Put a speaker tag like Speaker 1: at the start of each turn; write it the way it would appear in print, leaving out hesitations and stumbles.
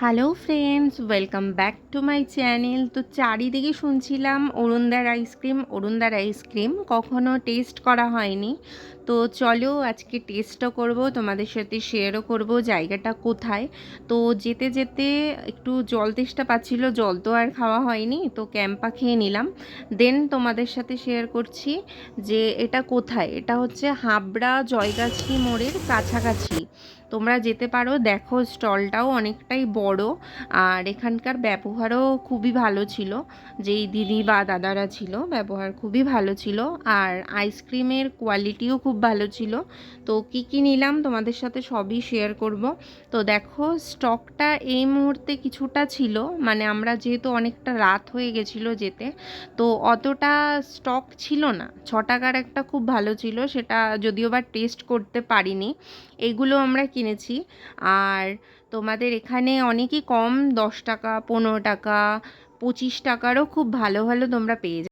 Speaker 1: Hello friends, welcome back to my channel. তো চারিদিকে শুনছিলাম অরুণদার আইসক্রিম কখনো টেস্ট করা হয়নি। তো চলো আজকে টেস্টও করব, তোমাদের সাথে শেয়ারও করব জায়গাটা কোথায়। তো যেতে যেতে একটু জল তেষ্টা পাচ্ছিল, জল তো আর খাওয়া হয়নি, তো ক্যাম্পা খেয়ে নিলাম। দেন তোমাদের সাথে শেয়ার করছি যে এটা কোথায়। এটা হচ্ছে হাবড়া জয়গাছি মোড়ের কাছাকাছি। তোমরা যেতে পারো, দেখো স্টলটাও অনেকটাই বড়। আর এখানকার ব্যবহারও খুবই ভালো ছিল, যেই দিদি বা দাদারা ছিল ব্যবহার খুবই ভালো ছিল। আর আইসক্রিমের কোয়ালিটিও খুব ভালো ছিল। তো কি কি নিলাম তোমাদের সাথে সবই শেয়ার করব। তো দেখো স্টকটা এই মুহূর্তে কিছুটা ছিল, মানে আমরা যেহেতু অনেকটা রাত হয়ে গেছিলো যেতে, তো অতটা স্টক ছিল না। 6 টাকার একটা খুব ভালো ছিল, সেটা যদিও বা টেস্ট করতে পারিনি। এগুলো আমরা কিনেছি। আর তোমাদের এখানে অনেকই কম, 10 টাকা, 15 টাকা, 25 টাকারও খুব ভালো ভালো তোমরা পেয়ে যাবে।